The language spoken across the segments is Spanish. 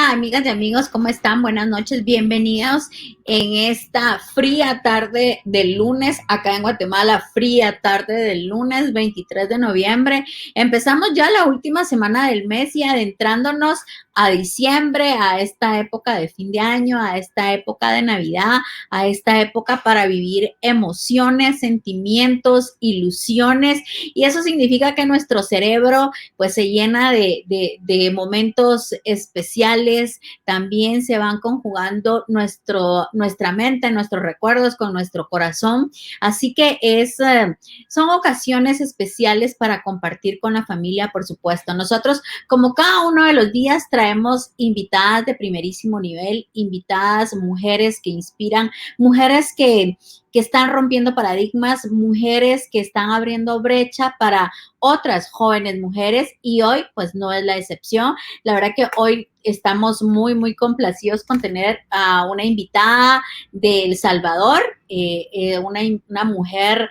Hola, amigas y amigos, ¿cómo están? Buenas noches, bienvenidos en esta fría tarde del lunes, acá en Guatemala, fría tarde del lunes 23 de noviembre. Empezamos ya la última semana del mes y adentrándonos a diciembre, a esta época de fin de año, a esta época de Navidad, a esta época para vivir emociones, sentimientos, ilusiones, y eso significa que nuestro cerebro pues se llena de momentos especiales, también se van conjugando nuestra mente, nuestros recuerdos con nuestro corazón, así que son ocasiones especiales para compartir con la familia, por supuesto. Nosotros, como cada uno de los días, traemos invitadas de primerísimo nivel, invitadas, mujeres que inspiran, mujeres que están rompiendo paradigmas, mujeres que están abriendo brecha para otras jóvenes mujeres, y hoy pues no es la excepción. La verdad que hoy estamos muy, muy complacidos con tener a una invitada de El Salvador, una mujer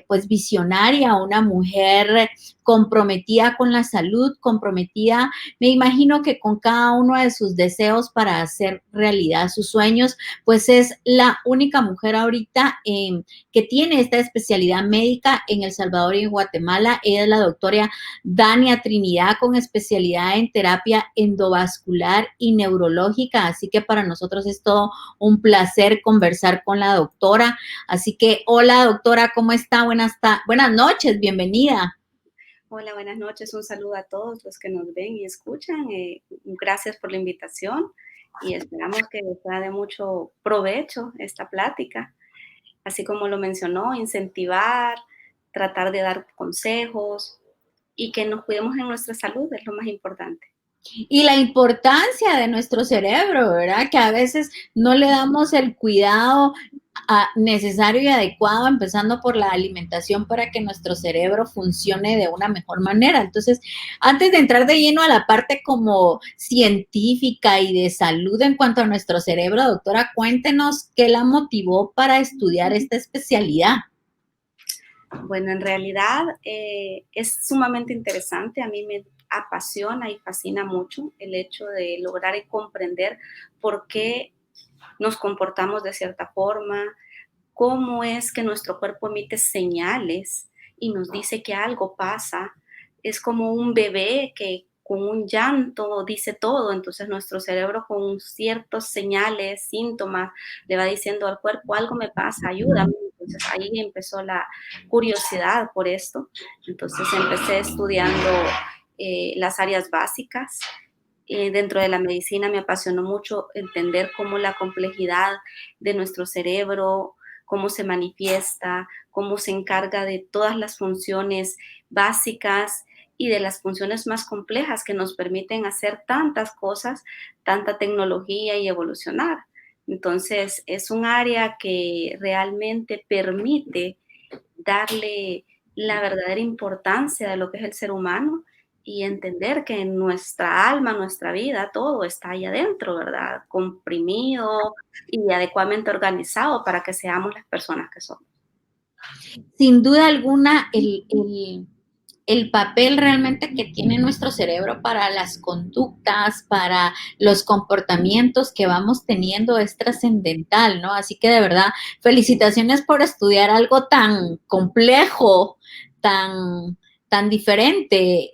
pues visionaria, una mujer comprometida con la salud, comprometida, me imagino que con cada uno de sus deseos para hacer realidad sus sueños, pues es la única mujer ahorita que tiene esta especialidad médica en El Salvador y en Guatemala. Ella es la doctora Dania Trinidad, con especialidad en terapia endovascular y neurológica, así que para nosotros es todo un placer conversar con la doctora. Así que, hola doctora, ¿cómo está? Buenas noches, bienvenida. Hola, buenas noches. Un saludo a todos los que nos ven y escuchan. Gracias por la invitación y esperamos que les sea de mucho provecho esta plática. Así como lo mencionó, incentivar, tratar de dar consejos y que nos cuidemos en nuestra salud es lo más importante. Y la importancia de nuestro cerebro, ¿verdad? Que a veces no le damos el cuidado necesario y adecuado, empezando por la alimentación para que nuestro cerebro funcione de una mejor manera. Entonces, antes de entrar de lleno a la parte como científica y de salud en cuanto a nuestro cerebro, doctora, cuéntenos qué la motivó para estudiar esta especialidad. Bueno, en realidad es sumamente interesante. A mí me apasiona y fascina mucho el hecho de lograr y comprender por qué nos comportamos de cierta forma, cómo es que nuestro cuerpo emite señales y nos dice que algo pasa. Es como un bebé que con un llanto dice todo, entonces nuestro cerebro con ciertas señales, síntomas, le va diciendo al cuerpo, algo me pasa, ayúdame. Entonces ahí empezó la curiosidad por esto. Entonces empecé estudiando las áreas básicas. Dentro de la medicina me apasionó mucho entender cómo la complejidad de nuestro cerebro, cómo se manifiesta, cómo se encarga de todas las funciones básicas y de las funciones más complejas que nos permiten hacer tantas cosas, tanta tecnología y evolucionar. Entonces, es un área que realmente permite darle la verdadera importancia de lo que es el ser humano y entender que en nuestra alma, nuestra vida, todo está ahí adentro, ¿verdad? Comprimido y adecuadamente organizado para que seamos las personas que somos. Sin duda alguna, el papel realmente que tiene nuestro cerebro para las conductas, para los comportamientos que vamos teniendo es trascendental, ¿no? Así que de verdad, felicitaciones por estudiar algo tan complejo, tan, tan diferente,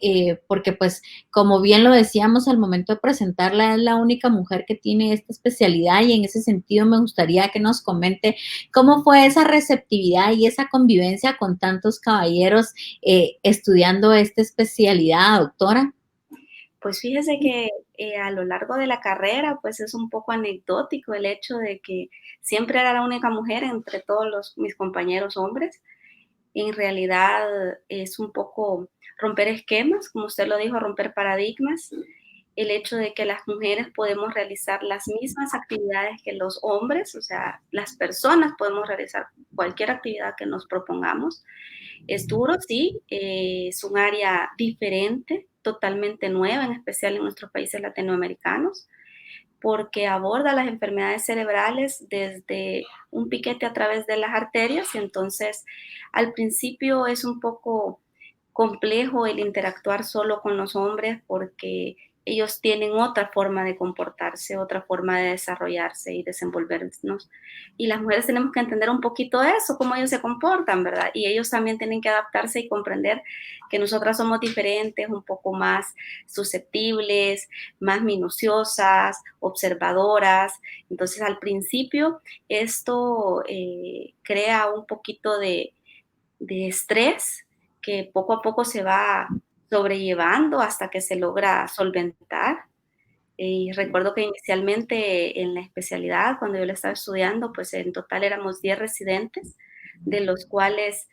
porque pues como bien lo decíamos al momento de presentarla, es la única mujer que tiene esta especialidad, y en ese sentido me gustaría que nos comente cómo fue esa receptividad y esa convivencia con tantos caballeros estudiando esta especialidad, doctora. Pues fíjese que a lo largo de la carrera, pues es un poco anecdótico el hecho de que siempre era la única mujer entre todos mis compañeros hombres. En realidad es un poco romper esquemas, como usted lo dijo, romper paradigmas, el hecho de que las mujeres podemos realizar las mismas actividades que los hombres, o sea, las personas podemos realizar cualquier actividad que nos propongamos. Es duro, sí, es un área diferente, totalmente nueva, en especial en nuestros países latinoamericanos, porque aborda las enfermedades cerebrales desde un piquete a través de las arterias, y entonces al principio es un poco complejo el interactuar solo con los hombres porque ellos tienen otra forma de comportarse, otra forma de desarrollarse y desenvolvernos. Y las mujeres tenemos que entender un poquito eso, cómo ellos se comportan, ¿verdad? Y ellos también tienen que adaptarse y comprender que nosotras somos diferentes, un poco más susceptibles, más minuciosas, observadoras. Entonces, al principio, esto crea un poquito de estrés que poco a poco se va sobrellevando hasta que se logra solventar. Y recuerdo que inicialmente en la especialidad, cuando yo la estaba estudiando, pues en total éramos 10 residentes, de los cuales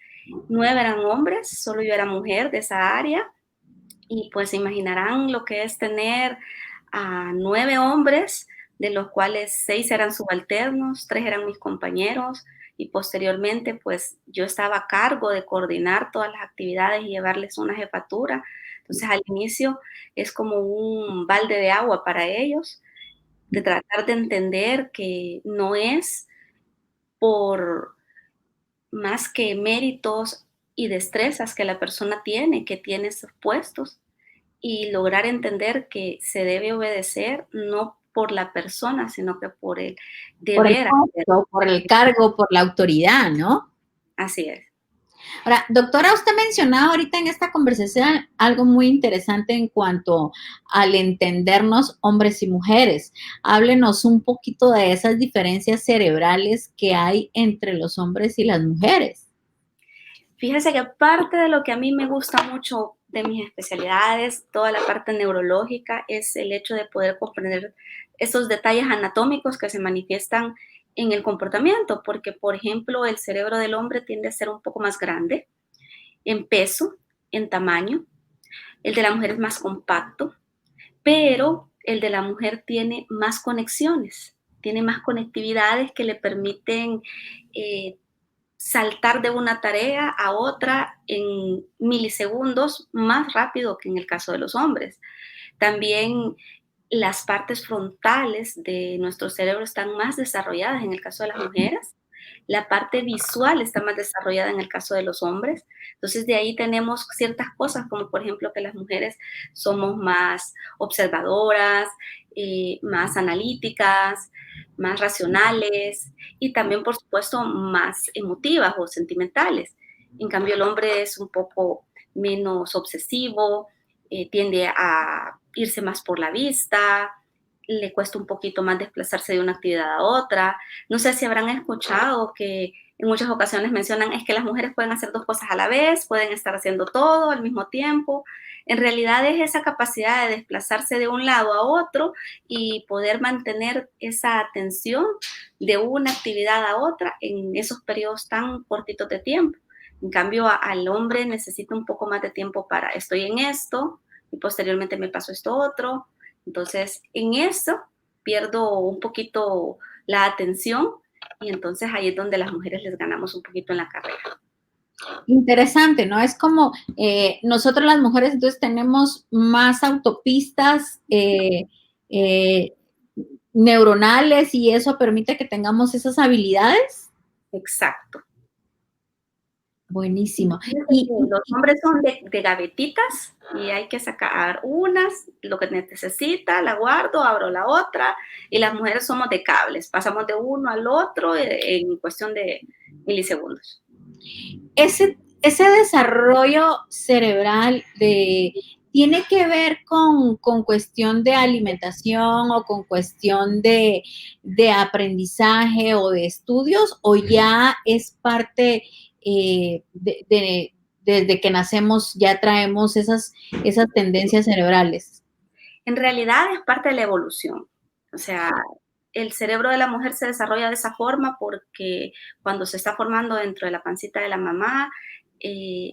9 eran hombres, solo yo era mujer de esa área. Y pues se imaginarán lo que es tener a 9 hombres, de los cuales 6 eran subalternos, 3 eran mis compañeros, y posteriormente pues yo estaba a cargo de coordinar todas las actividades y llevarles una jefatura. Entonces al inicio es como un balde de agua para ellos, de tratar de entender que no es por más que méritos y destrezas que la persona tiene, que tiene esos puestos, y lograr entender que se debe obedecer no por la persona, sino que por el Por el deber hacer. puesto, por el cargo, por la autoridad, ¿no? Así es. Ahora, doctora, usted mencionaba ahorita en esta conversación algo muy interesante en cuanto al entendernos hombres y mujeres. Háblenos un poquito de esas diferencias cerebrales que hay entre los hombres y las mujeres. Fíjese que parte de lo que a mí me gusta mucho de mis especialidades, toda la parte neurológica, es el hecho de poder comprender esos detalles anatómicos que se manifiestan en el comportamiento, porque, por ejemplo, el cerebro del hombre tiende a ser un poco más grande en peso, en tamaño, el de la mujer es más compacto, pero el de la mujer tiene más conexiones, tiene más conectividades que le permiten eh, saltar de una tarea a otra en milisegundos más rápido que en el caso de los hombres. También las partes frontales de nuestro cerebro están más desarrolladas en el caso de las mujeres. La parte visual está más desarrollada en el caso de los hombres. Entonces, de ahí tenemos ciertas cosas, como por ejemplo que las mujeres somos más observadoras, más analíticas, más racionales y también, por supuesto, más emotivas o sentimentales. En cambio, el hombre es un poco menos obsesivo, tiende a irse más por la vista, le cuesta un poquito más desplazarse de una actividad a otra. No sé si habrán escuchado que en muchas ocasiones mencionan es que las mujeres pueden hacer 2 cosas a la vez, pueden estar haciendo todo al mismo tiempo. En realidad es esa capacidad de desplazarse de un lado a otro y poder mantener esa atención de una actividad a otra en esos periodos tan cortitos de tiempo. En cambio, al hombre necesita un poco más de tiempo para estoy en esto y posteriormente me paso esto otro. Entonces, en eso pierdo un poquito la atención y entonces ahí es donde las mujeres les ganamos un poquito en la carrera. Interesante, ¿no? Es como nosotros las mujeres entonces tenemos más autopistas eh, neuronales y eso permite que tengamos esas habilidades. Exacto. Buenísimo. Y los hombres son de gavetitas y hay que sacar unas, lo que necesita, la guardo, abro la otra, y las mujeres somos de cables, pasamos de uno al otro en cuestión de milisegundos. Ese desarrollo cerebral tiene que ver con cuestión de alimentación o con cuestión de aprendizaje o de estudios, o ya es parte desde que nacemos ya traemos esas tendencias cerebrales. En realidad es parte de la evolución. O sea, el cerebro de la mujer se desarrolla de esa forma porque cuando se está formando dentro de la pancita de la mamá,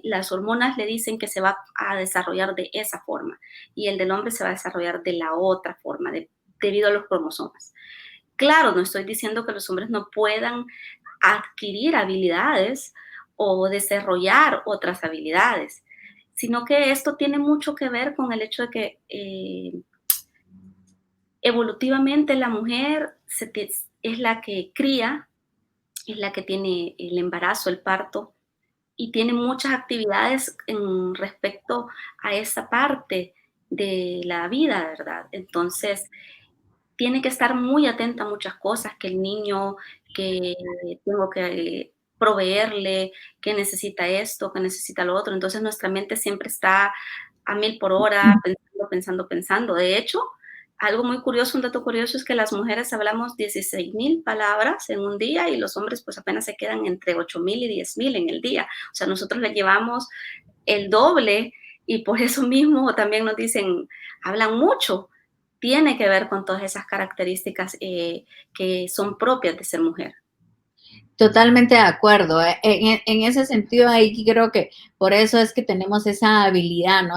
las hormonas le dicen que se va a desarrollar de esa forma y el del hombre se va a desarrollar de la otra forma, debido a los cromosomas. Claro, no estoy diciendo que los hombres no puedan adquirir habilidades o desarrollar otras habilidades, sino que esto tiene mucho que ver con el hecho de que evolutivamente la mujer es la que cría, es la que tiene el embarazo, el parto, y tiene muchas actividades en respecto a esa parte de la vida, ¿verdad? Entonces, tiene que estar muy atenta a muchas cosas, que el niño, que tengo que proveerle, que necesita esto, que necesita lo otro. Entonces nuestra mente siempre está a 1000 por hora, pensando, pensando, pensando. De hecho, algo muy curioso, un dato curioso es que las mujeres hablamos 16,000 palabras en un día y los hombres pues apenas se quedan entre 8,000 y 10,000 en el día. O sea, nosotros le llevamos el doble y por eso mismo también nos dicen, hablan mucho. Tiene que ver con todas esas características que son propias de ser mujer. Totalmente de acuerdo. En ese sentido, ahí creo que por eso es que tenemos esa habilidad, ¿no?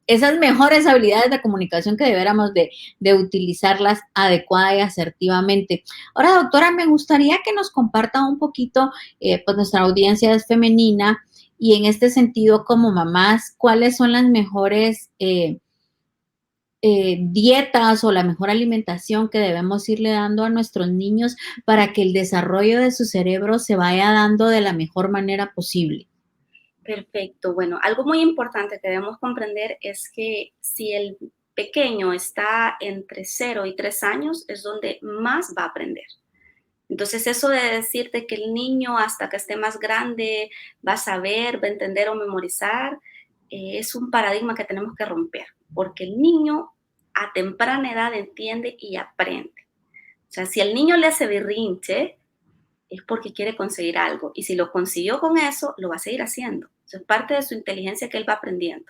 Esas mejores habilidades de comunicación que deberíamos de utilizarlas adecuada y asertivamente. Ahora, doctora, me gustaría que nos comparta un poquito, pues nuestra audiencia es femenina y en este sentido, como mamás, ¿cuáles son las mejores dietas o la mejor alimentación que debemos irle dando a nuestros niños para que el desarrollo de su cerebro se vaya dando de la mejor manera posible? Perfecto. Bueno, algo muy importante que debemos comprender es que si el pequeño está entre 0 y 3 años, es donde más va a aprender. Entonces, eso de decirte que el niño hasta que esté más grande va a saber, va a entender o memorizar, es un paradigma que tenemos que romper, porque el niño a temprana edad entiende y aprende. O sea, si el niño le hace berrinche, es porque quiere conseguir algo. Y si lo consiguió con eso, lo va a seguir haciendo. Eso es parte de su inteligencia que él va aprendiendo.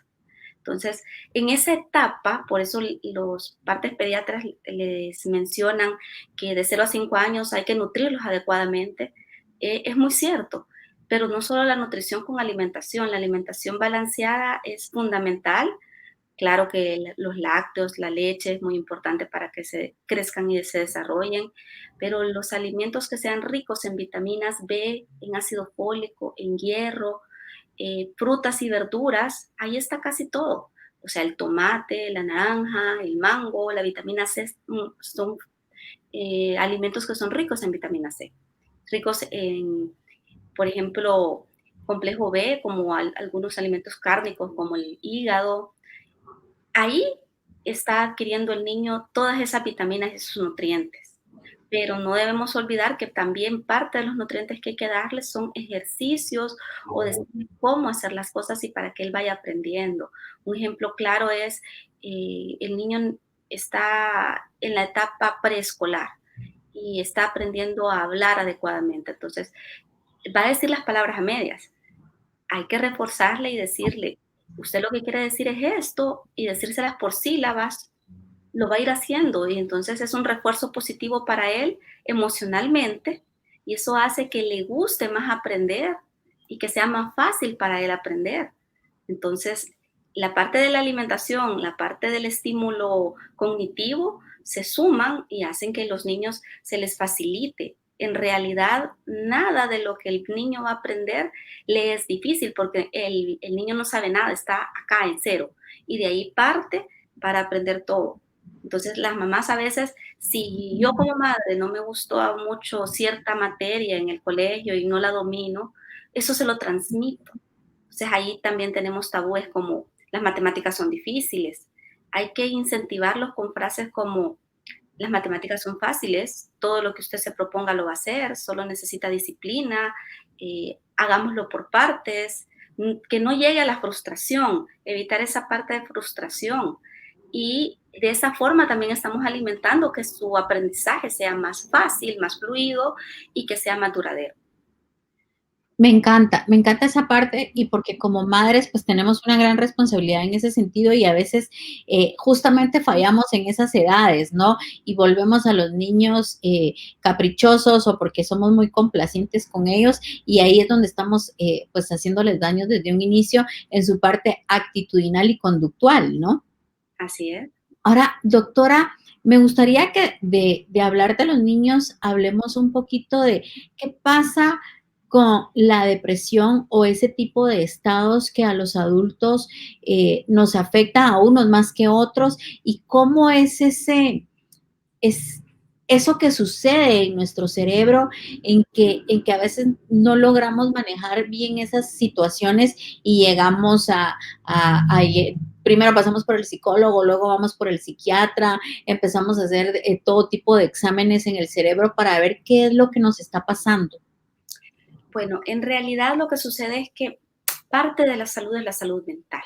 Entonces, en esa etapa, por eso los partes pediatras les mencionan que de 0 a 5 años hay que nutrirlos adecuadamente. Es muy cierto, pero no solo la nutrición con alimentación, la alimentación balanceada es fundamental. Claro que los lácteos, la leche es muy importante para que se crezcan y se desarrollen, pero los alimentos que sean ricos en vitaminas B, en ácido fólico, en hierro, frutas y verduras, ahí está casi todo. O sea, el tomate, la naranja, el mango, la vitamina C son alimentos que son ricos en vitamina C, ricos en, por ejemplo, complejo B, como algunos alimentos cárnicos como el hígado. Ahí está adquiriendo el niño todas esas vitaminas y sus nutrientes. Pero no debemos olvidar que también parte de los nutrientes que hay que darle son ejercicios o decirle cómo hacer las cosas y para que él vaya aprendiendo. Un ejemplo claro es el niño está en la etapa preescolar y está aprendiendo a hablar adecuadamente. Entonces, va a decir las palabras a medias. Hay que reforzarle y decirle, usted lo que quiere decir es esto y decírselas por sílabas, lo va a ir haciendo y entonces es un refuerzo positivo para él emocionalmente y eso hace que le guste más aprender y que sea más fácil para él aprender. Entonces, la parte de la alimentación, la parte del estímulo cognitivo se suman y hacen que los niños se les facilite. En realidad, nada de lo que el niño va a aprender le es difícil porque el niño no sabe nada, está acá en cero y de ahí parte para aprender todo. Entonces, las mamás a veces, si yo como madre no me gustó mucho cierta materia en el colegio y no la domino, eso se lo transmito. Entonces, ahí también tenemos tabúes como las matemáticas son difíciles. Hay que incentivarlos con frases como las matemáticas son fáciles, todo lo que usted se proponga lo va a hacer, solo necesita disciplina, hagámoslo por partes, que no llegue a la frustración, evitar esa parte de frustración. Y de esa forma también estamos alimentando que su aprendizaje sea más fácil, más fluido y que sea más duradero. Me encanta esa parte y porque como madres pues tenemos una gran responsabilidad en ese sentido y a veces justamente fallamos en esas edades, ¿no? Y volvemos a los niños caprichosos o porque somos muy complacientes con ellos y ahí es donde estamos pues haciéndoles daños desde un inicio en su parte actitudinal y conductual, ¿no? Así es. Ahora, doctora, me gustaría que de hablar de los niños, hablemos un poquito de qué pasa con la depresión o ese tipo de estados que a los adultos nos afecta a unos más que otros y cómo es es eso que sucede en nuestro cerebro en que a veces no logramos manejar bien esas situaciones y llegamos a primero pasamos por el psicólogo, luego vamos por el psiquiatra, empezamos a hacer todo tipo de exámenes en el cerebro para ver qué es lo que nos está pasando. Bueno, en realidad lo que sucede es que parte de la salud es la salud mental.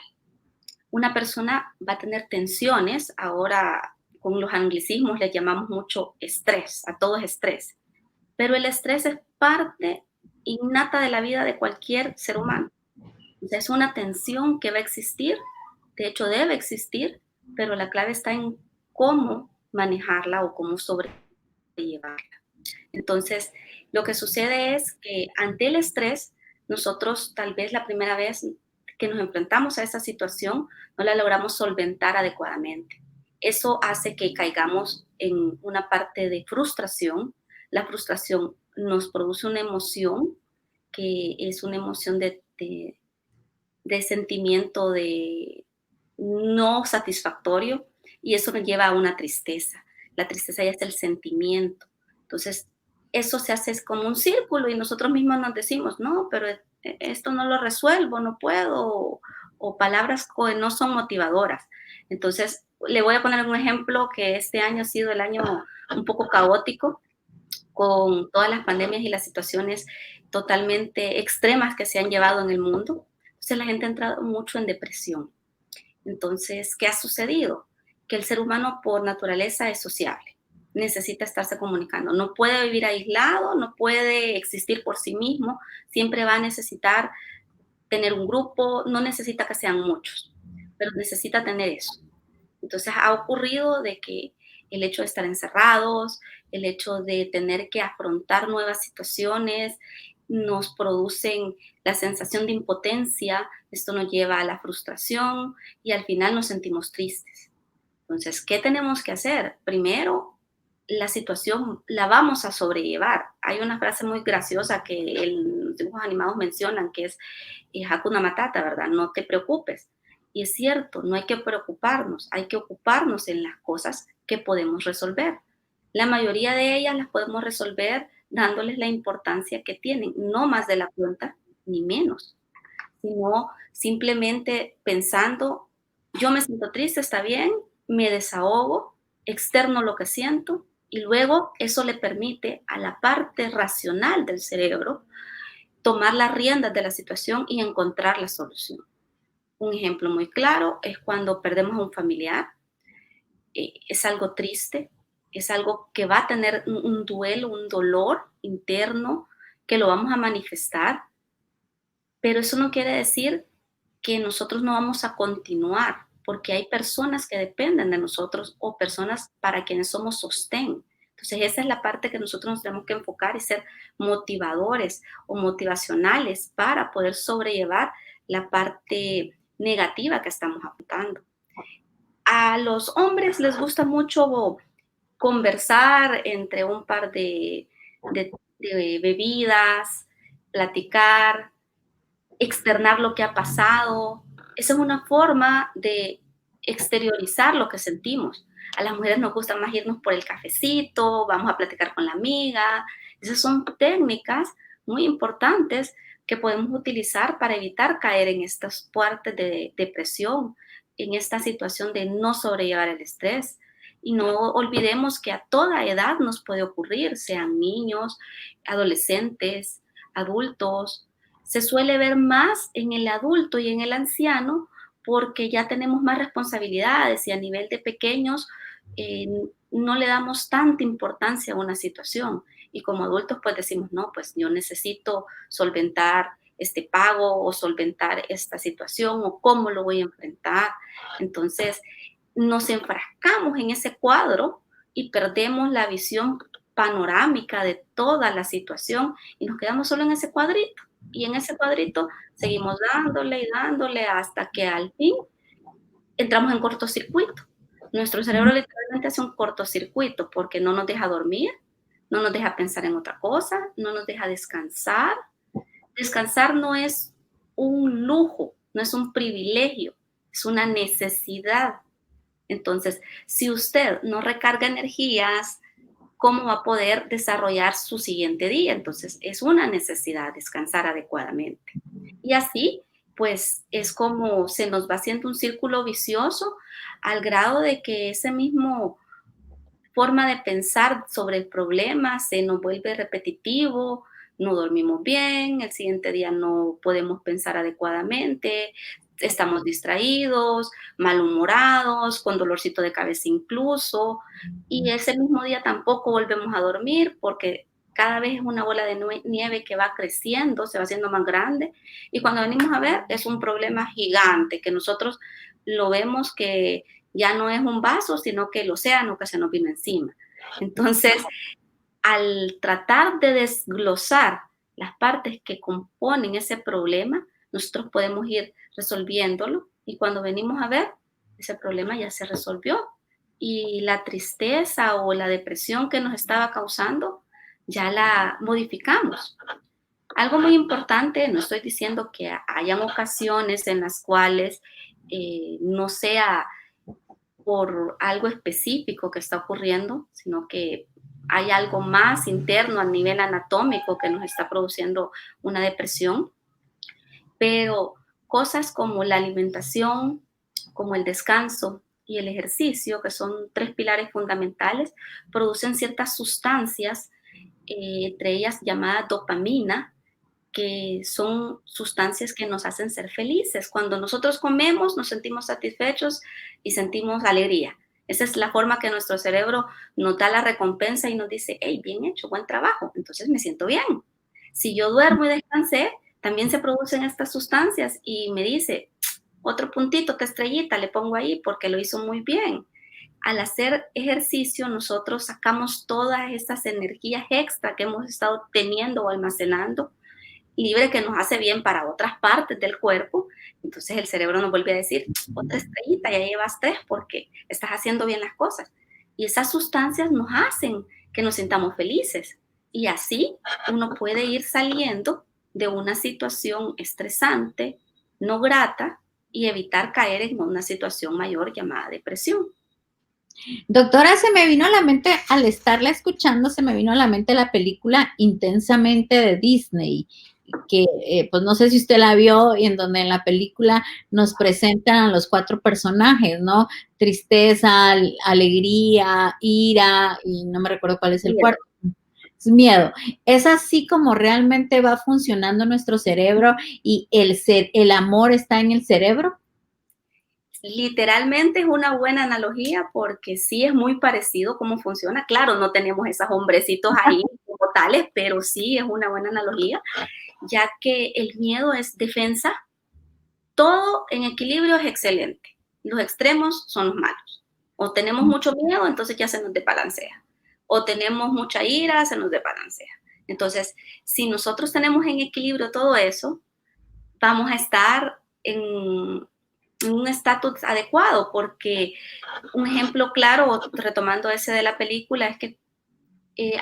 Una persona va a tener tensiones, ahora con los anglicismos le llamamos mucho estrés, a todo es estrés, pero el estrés es parte innata de la vida de cualquier ser humano. O sea, es una tensión que va a existir, de hecho debe existir, pero la clave está en cómo manejarla o cómo sobrellevarla. Entonces, lo que sucede es que ante el estrés, nosotros tal vez la primera vez que nos enfrentamos a esa situación no la logramos solventar adecuadamente. Eso hace que caigamos en una parte de frustración. La frustración nos produce una emoción que es una emoción de sentimiento de no satisfactorio y eso nos lleva a una tristeza. La tristeza ya es el sentimiento. Entonces, eso se hace como un círculo y nosotros mismos nos decimos, no, pero esto no lo resuelvo, no puedo, o palabras que no son motivadoras. Entonces, le voy a poner un ejemplo que este año ha sido el año un poco caótico con todas las pandemias y las situaciones totalmente extremas que se han llevado en el mundo. Entonces, la gente ha entrado mucho en depresión. Entonces, ¿qué ha sucedido? Que el ser humano por naturaleza es sociable, necesita estarse comunicando, no puede vivir aislado, no puede existir por sí mismo, siempre va a necesitar tener un grupo, no necesita que sean muchos, pero necesita tener eso. Entonces ha ocurrido de que el hecho de estar encerrados, el hecho de tener que afrontar nuevas situaciones, nos producen la sensación de impotencia, esto nos lleva a la frustración y al final nos sentimos tristes. Entonces, ¿qué tenemos que hacer? Primero, la situación la vamos a sobrellevar. Hay una frase muy graciosa que los dibujos animados mencionan, que es Hakuna Matata, ¿verdad? No te preocupes. Y es cierto, no hay que preocuparnos, hay que ocuparnos en las cosas que podemos resolver. La mayoría de ellas las podemos resolver dándoles la importancia que tienen, no más de la cuenta ni menos, sino simplemente pensando, yo me siento triste, está bien, me desahogo, externo lo que siento y luego eso le permite a la parte racional del cerebro tomar las riendas de la situación y encontrar la solución. Un ejemplo muy claro es cuando perdemos a un familiar, es algo triste, es algo que va a tener un duelo, un dolor interno que lo vamos a manifestar, pero eso no quiere decir que nosotros no vamos a continuar, porque hay personas que dependen de nosotros o personas para quienes somos sostén. Entonces, esa es la parte que nosotros nos tenemos que enfocar y ser motivadores o motivacionales para poder sobrellevar la parte negativa que estamos apuntando. A los hombres les gusta mucho conversar entre un par de bebidas, platicar, externar lo que ha pasado. Esa es una forma de exteriorizar lo que sentimos. A las mujeres nos gusta más irnos por el cafecito, vamos a platicar con la amiga. Esas son técnicas muy importantes que podemos utilizar para evitar caer en estas partes de depresión, en esta situación de no sobrellevar el estrés. Y no olvidemos que a toda edad nos puede ocurrir, sean niños, adolescentes, adultos. Se suele ver más en el adulto y en el anciano porque ya tenemos más responsabilidades y a nivel de pequeños eh, no le damos tanta importancia a una situación. Y como adultos pues decimos, no, pues yo necesito solventar este pago o solventar esta situación o cómo lo voy a enfrentar. Entonces nos enfrascamos en ese cuadro y perdemos la visión panorámica de toda la situación y nos quedamos solo en ese cuadrito. Y en ese cuadrito seguimos dándole y dándole hasta que al fin entramos en cortocircuito. Nuestro cerebro literalmente hace un cortocircuito porque no nos deja dormir, no nos deja pensar en otra cosa, no nos deja descansar. Descansar no es un lujo, no es un privilegio, es una necesidad. Entonces, si usted no recarga energías, ¿cómo va a poder desarrollar su siguiente día? Entonces, es una necesidad descansar adecuadamente. Y así pues es como se nos va haciendo un círculo vicioso al grado de que ese mismo forma de pensar sobre el problema se nos vuelve repetitivo, no dormimos bien, el siguiente día no podemos pensar adecuadamente, estamos distraídos, malhumorados, con dolorcito de cabeza incluso, y ese mismo día tampoco volvemos a dormir porque cada vez es una bola de nieve que va creciendo, se va haciendo más grande, y cuando venimos a ver es un problema gigante que nosotros lo vemos que ya no es un vaso, sino que el océano que se nos vino encima. Entonces, al tratar de desglosar las partes que componen ese problema, nosotros podemos ir resolviéndolo y cuando venimos a ver, ese problema ya se resolvió y la tristeza o la depresión que nos estaba causando ya la modificamos. Algo muy importante, no estoy diciendo que hayan ocasiones en las cuales no sea por algo específico que está ocurriendo, sino que hay algo más interno a nivel anatómico que nos está produciendo una depresión. Pero cosas como la alimentación, como el descanso y el ejercicio, que son tres pilares fundamentales, producen ciertas sustancias, entre ellas llamada dopamina, que son sustancias que nos hacen ser felices. Cuando nosotros comemos, nos sentimos satisfechos y sentimos alegría. Esa es la forma que nuestro cerebro nos da la recompensa y nos dice, hey, bien hecho, buen trabajo, entonces me siento bien. Si yo duermo y descansé, también se producen estas sustancias y me dice, otro puntito, otra estrellita, le pongo ahí porque lo hizo muy bien. Al hacer ejercicio, nosotros sacamos todas estas energías extra que hemos estado teniendo o almacenando libre que nos hace bien para otras partes del cuerpo, entonces el cerebro nos vuelve a decir, otra estrellita, ya llevas tres porque estás haciendo bien las cosas. Y esas sustancias nos hacen que nos sintamos felices. Y así uno puede ir saliendo de una situación estresante, no grata, y evitar caer en una situación mayor llamada depresión. Doctora, se me vino a la mente, al estarla escuchando, se me vino a la mente la película Intensamente de Disney, que pues no sé si usted la vio, y en donde en la película nos presentan a los cuatro personajes, ¿no? Tristeza, alegría, ira, y no me recuerdo cuál es el cuarto. Es miedo. Es así como realmente va funcionando nuestro cerebro y el amor está en el cerebro. Literalmente es una buena analogía porque sí es muy parecido cómo funciona. Claro, no tenemos esos hombrecitos ahí como tales, pero sí es una buena analogía, ya que el miedo es defensa. Todo en equilibrio es excelente. Los extremos son los malos. O tenemos mucho miedo, entonces ya se nos desbalancea. O tenemos mucha ira, se nos desbalancea. Entonces, si nosotros tenemos en equilibrio todo eso, vamos a estar en un estatus adecuado, porque un ejemplo claro, retomando ese de la película, es que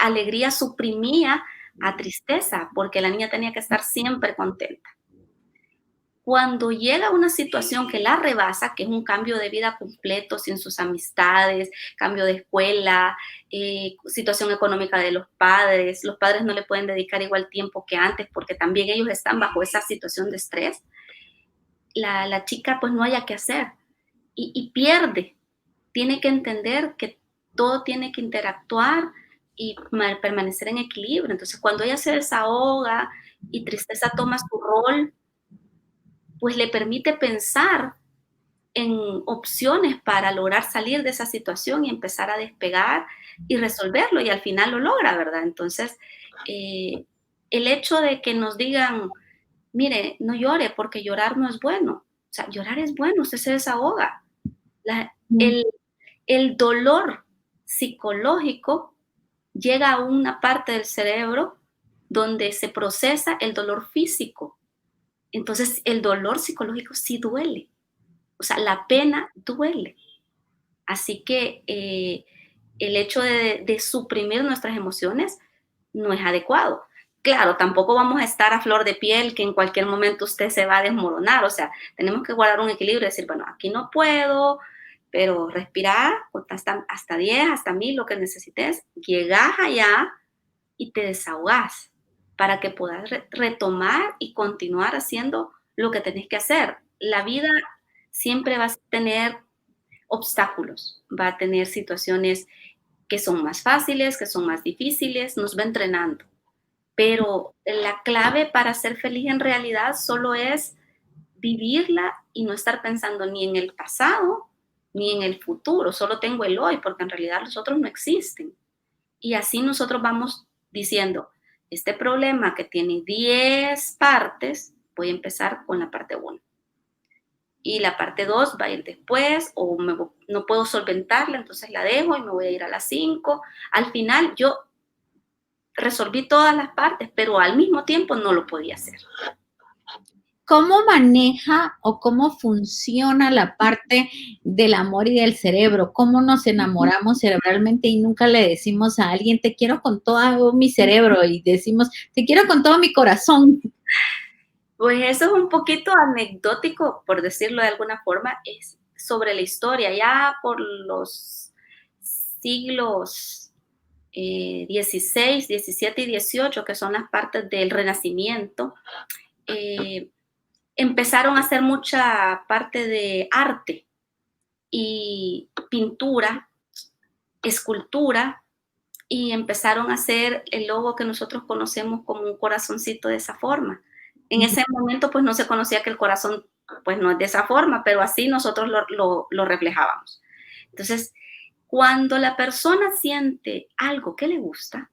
alegría suprimía a tristeza, porque la niña tenía que estar siempre contenta. Cuando llega una situación que la rebasa, que es un cambio de vida completo, sin sus amistades, cambio de escuela, situación económica de los padres no le pueden dedicar igual tiempo que antes porque también ellos están bajo esa situación de estrés, la chica pues no haya que hacer y pierde. Tiene que entender que todo tiene que interactuar y permanecer en equilibrio. Entonces, cuando ella se desahoga y tristeza toma su rol, pues le permite pensar en opciones para lograr salir de esa situación y empezar a despegar y resolverlo y al final lo logra, ¿verdad? Entonces, el hecho de que nos digan, mire, no llore porque llorar no es bueno. O sea, llorar es bueno, usted se desahoga. La, el, el dolor psicológico llega a una parte del cerebro donde se procesa el dolor físico. Entonces, el dolor psicológico sí duele. O sea, la pena duele. Así que el hecho de suprimir nuestras emociones no es adecuado. Claro, tampoco vamos a estar a flor de piel que en cualquier momento usted se va a desmoronar. O sea, tenemos que guardar un equilibrio y decir, bueno, aquí no puedo, pero respirar hasta 10, hasta 1000, lo que necesites. Llegas allá y te desahogas para que puedas retomar y continuar haciendo lo que tenés que hacer. La vida siempre va a tener obstáculos, va a tener situaciones que son más fáciles, que son más difíciles, nos va entrenando. Pero la clave para ser feliz en realidad solo es vivirla y no estar pensando ni en el pasado ni en el futuro, solo tengo el hoy, porque en realidad los otros no existen. Y así nosotros vamos diciendo, este problema que tiene 10 partes, voy a empezar con la parte 1. Y la parte 2 va a ir después, o no puedo solventarla, entonces la dejo y me voy a ir a la 5. Al final yo resolví todas las partes, pero al mismo tiempo no lo podía hacer. ¿Cómo maneja o cómo funciona la parte del amor y del cerebro? ¿Cómo nos enamoramos cerebralmente y nunca le decimos a alguien, te quiero con todo mi cerebro? Y decimos, te quiero con todo mi corazón. Pues eso es un poquito anecdótico, por decirlo de alguna forma, es sobre la historia. Ya por los siglos 16, 17 y 18, que son las partes del Renacimiento, empezaron a hacer mucha parte de arte y pintura, escultura, y empezaron a hacer el logo que nosotros conocemos como un corazoncito de esa forma. En ese momento, pues no se conocía que el corazón, pues no es de esa forma, pero así nosotros lo reflejábamos. Entonces, cuando la persona siente algo que le gusta,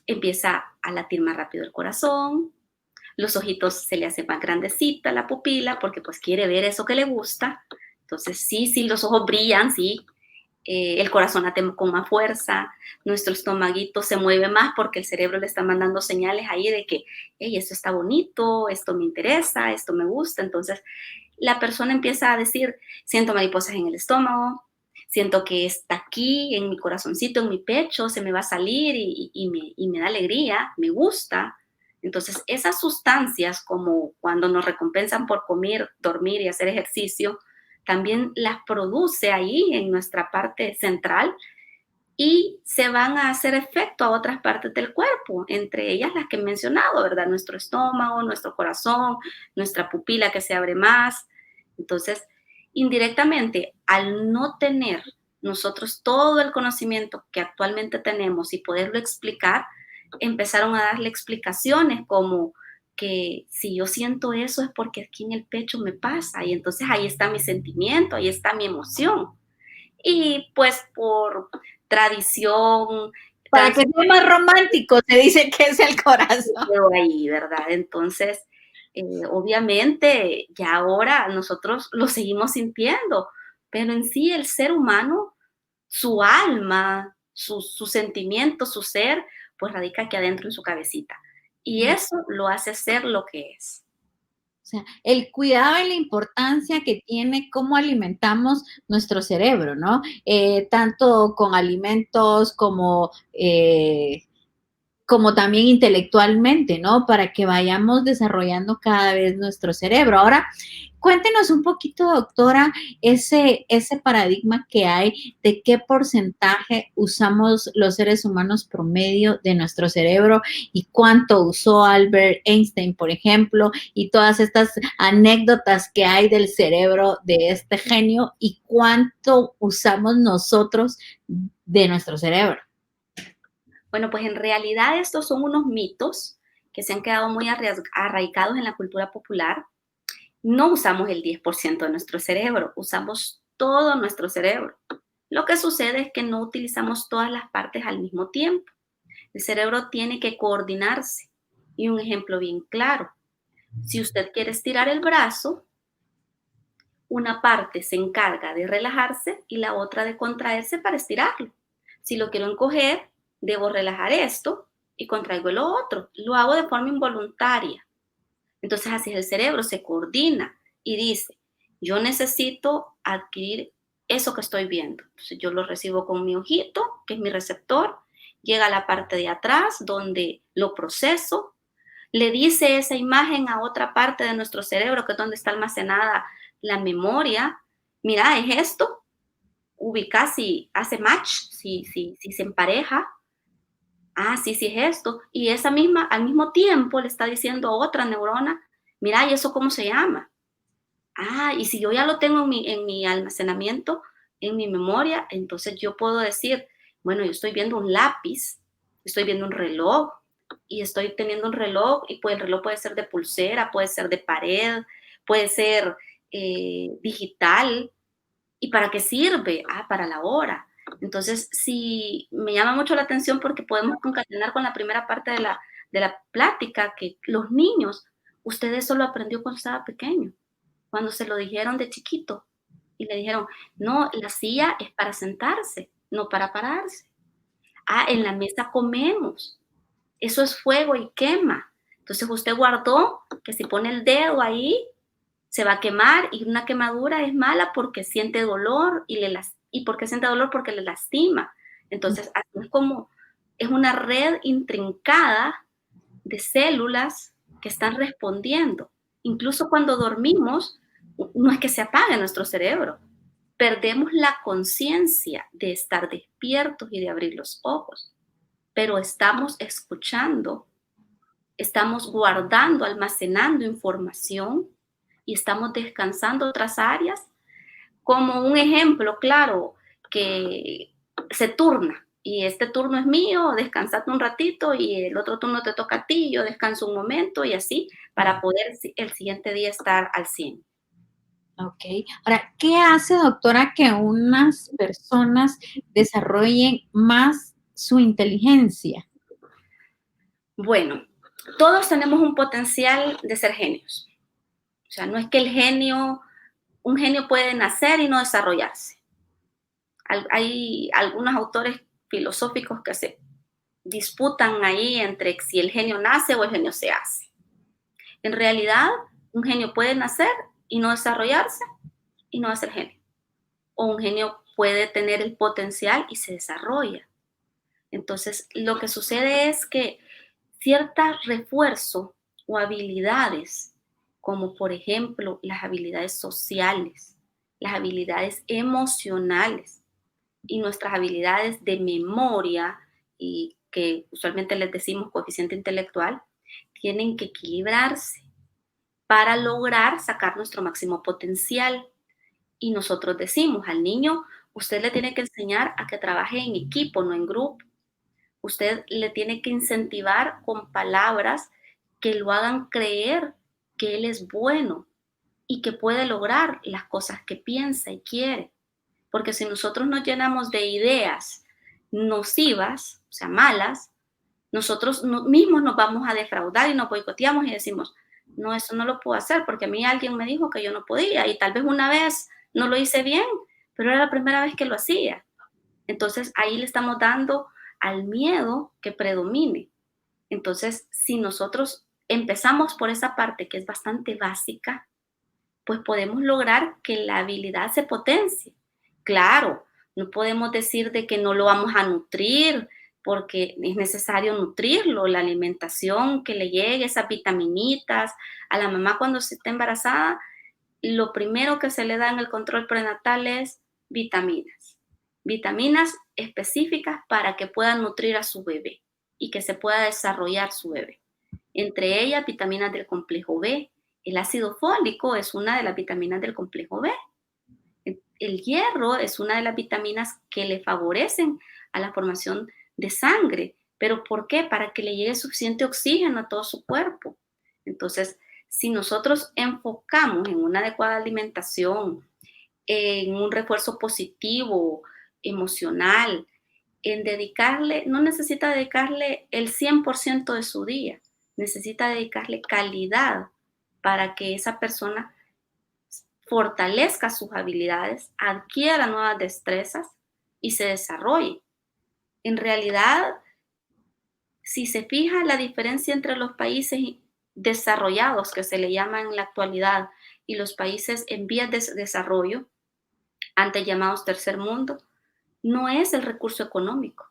empieza a latir más rápido el corazón, los ojitos se le hace más grandecita la pupila, porque pues quiere ver eso que le gusta. Entonces, sí, los ojos brillan, sí, el corazón late con más fuerza, nuestro estomaguito se mueve más porque el cerebro le está mandando señales ahí de que, hey, esto está bonito, esto me interesa, esto me gusta. Entonces, la persona empieza a decir, siento mariposas en el estómago, siento que está aquí, en mi corazoncito, en mi pecho, se me va a salir y me da alegría, me gusta. Entonces, esas sustancias, como cuando nos recompensan por comer, dormir y hacer ejercicio, también las produce ahí en nuestra parte central y se van a hacer efecto a otras partes del cuerpo, entre ellas las que he mencionado, ¿verdad? Nuestro estómago, nuestro corazón, nuestra pupila que se abre más. Entonces, indirectamente, al no tener nosotros todo el conocimiento que actualmente tenemos y poderlo explicar, empezaron a darle explicaciones como que si yo siento eso es porque aquí en el pecho me pasa y entonces ahí está mi sentimiento, ahí está mi emoción. Y pues por tradición, Para que sea más romántico, se dice que es el corazón. ahí, ¿verdad? Entonces, obviamente, ya ahora nosotros lo seguimos sintiendo, pero en sí el ser humano, su alma, su sentimiento, su ser, pues radica aquí adentro en su cabecita. Y eso lo hace ser lo que es. O sea, el cuidado y la importancia que tiene cómo alimentamos nuestro cerebro, ¿no? Tanto con alimentos como también intelectualmente, ¿no? Para que vayamos desarrollando cada vez nuestro cerebro. Ahora, cuéntenos un poquito, doctora, ese paradigma que hay de qué porcentaje usamos los seres humanos promedio de nuestro cerebro y cuánto usó Albert Einstein, por ejemplo, y todas estas anécdotas que hay del cerebro de este genio y cuánto usamos nosotros de nuestro cerebro. Bueno, pues en realidad estos son unos mitos que se han quedado muy arraigados en la cultura popular. No usamos el 10% de nuestro cerebro, usamos todo nuestro cerebro. Lo que sucede es que no utilizamos todas las partes al mismo tiempo. El cerebro tiene que coordinarse. Y un ejemplo bien claro, si usted quiere estirar el brazo, una parte se encarga de relajarse y la otra de contraerse para estirarlo. Si lo quiero encoger, debo relajar esto y contraigo el otro. Lo hago de forma involuntaria. Entonces así el cerebro se coordina y dice, yo necesito adquirir eso que estoy viendo. Entonces yo lo recibo con mi ojito, que es mi receptor, llega a la parte de atrás donde lo proceso, le dice esa imagen a otra parte de nuestro cerebro, que es donde está almacenada la memoria. Mira, es esto, ubica si hace match, si se empareja. Ah, sí, es esto. Y esa misma, al mismo tiempo, le está diciendo a otra neurona, Mira, ¿y eso cómo se llama? Ah, y si yo ya lo tengo en mi almacenamiento, en mi memoria, entonces yo puedo decir, bueno, yo estoy viendo un lápiz, estoy viendo un reloj y estoy teniendo un reloj y pues el reloj puede ser de pulsera, puede ser de pared, puede ser digital. ¿Y para qué sirve? Ah, para la hora. Entonces, si me llama mucho la atención porque podemos concatenar con la primera parte de la plática, que los niños, usted eso lo aprendió cuando estaba pequeño, cuando se lo dijeron de chiquito y le dijeron, no, la silla es para sentarse, no para pararse. Ah, en la mesa comemos. Eso es fuego y quema. Entonces usted guardó que si pone el dedo ahí, se va a quemar y una quemadura es mala porque siente dolor y porque siente dolor porque le lastima. Entonces, así es como es una red intrincada de células que están respondiendo. Incluso cuando dormimos, no es que se apague nuestro cerebro, perdemos la conciencia de estar despiertos y de abrir los ojos, pero estamos escuchando, estamos guardando, almacenando información y estamos descansando otras áreas. Como un ejemplo, claro, que se turna y este turno es mío, descansate un ratito y el otro turno te toca a ti, yo descanso un momento y así para poder el siguiente día estar al 100. Ok. Ahora, ¿qué hace, doctora, que unas personas desarrollen más su inteligencia? Bueno, todos tenemos un potencial de ser genios. O sea, no es que un genio puede nacer y no desarrollarse. Hay algunos autores filosóficos que se disputan ahí entre si el genio nace o el genio se hace. En realidad, un genio puede nacer y no desarrollarse y no va a ser genio. O un genio puede tener el potencial y se desarrolla. Entonces, lo que sucede es que cierto refuerzo o habilidades, como por ejemplo las habilidades sociales, las habilidades emocionales y nuestras habilidades de memoria, y que usualmente les decimos coeficiente intelectual, tienen que equilibrarse para lograr sacar nuestro máximo potencial. Y nosotros decimos al niño, usted le tiene que enseñar a que trabaje en equipo, no en grupo. Usted le tiene que incentivar con palabras que lo hagan creer que él es bueno y que puede lograr las cosas que piensa y quiere. Porque si nosotros nos llenamos de ideas nocivas, o sea, malas, nosotros mismos nos vamos a defraudar y nos boicoteamos y decimos, no, eso no lo puedo hacer porque a mí alguien me dijo que yo no podía y tal vez una vez no lo hice bien, pero era la primera vez que lo hacía. Entonces ahí le estamos dando al miedo que predomine. Entonces, si nosotros empezamos por esa parte que es bastante básica, pues podemos lograr que la habilidad se potencie. Claro, no podemos decir de que no lo vamos a nutrir, porque es necesario nutrirlo, la alimentación, que le llegue esas vitaminitas. A la mamá cuando se está embarazada, lo primero que se le da en el control prenatal es vitaminas. Vitaminas específicas para que puedan nutrir a su bebé y que se pueda desarrollar su bebé. Entre ellas, vitaminas del complejo B. El ácido fólico es una de las vitaminas del complejo B. El hierro es una de las vitaminas que le favorecen a la formación de sangre. ¿Pero por qué? Para que le llegue suficiente oxígeno a todo su cuerpo. Entonces, si nosotros enfocamos en una adecuada alimentación, en un refuerzo positivo, emocional, en dedicarle, no necesita dedicarle el 100% de su día, necesita dedicarle calidad para que esa persona fortalezca sus habilidades, adquiera nuevas destrezas y se desarrolle. En realidad, si se fija la diferencia entre los países desarrollados, que se le llama en la actualidad, y los países en vías de desarrollo, antes llamados tercer mundo, no es el recurso económico.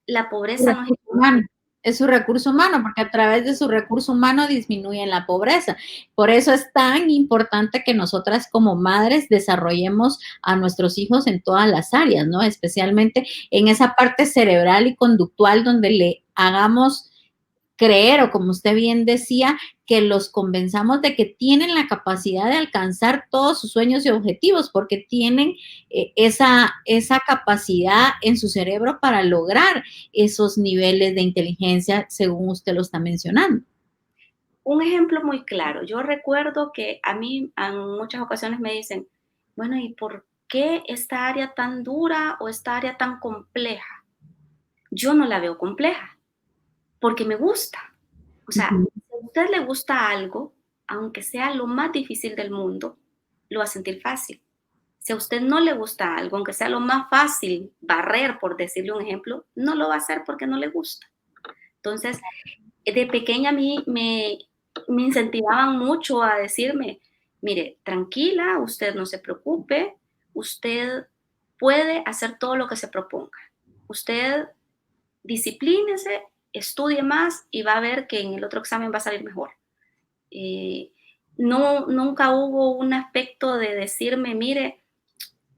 La pobreza no es Humano. Es su recurso humano, porque a través de su recurso humano disminuyen la pobreza. Por eso es tan importante que nosotras como madres desarrollemos a nuestros hijos en todas las áreas, ¿no? Especialmente en esa parte cerebral y conductual donde le hagamos creer, o como usted bien decía, que los convenzamos de que tienen la capacidad de alcanzar todos sus sueños y objetivos, porque tienen esa capacidad en su cerebro para lograr esos niveles de inteligencia, según usted lo está mencionando. Un ejemplo muy claro, yo recuerdo que a mí en muchas ocasiones me dicen, bueno, ¿y por qué esta área tan dura o esta área tan compleja? Yo no la veo compleja, porque me gusta. O sea, Ujú. si a usted le gusta algo, aunque sea lo más difícil del mundo, lo va a sentir fácil. Si a usted no le gusta algo, aunque sea lo más fácil, barrer, por decirle un ejemplo, no lo va a hacer porque no le gusta. Entonces, de pequeña a mí me incentivaban mucho a decirme, mire, tranquila, usted no se preocupe, usted puede hacer todo lo que se proponga. Usted disciplínese, estudie más y va a ver que en el otro examen va a salir mejor. Eh, no, nunca hubo un aspecto de decirme, mire,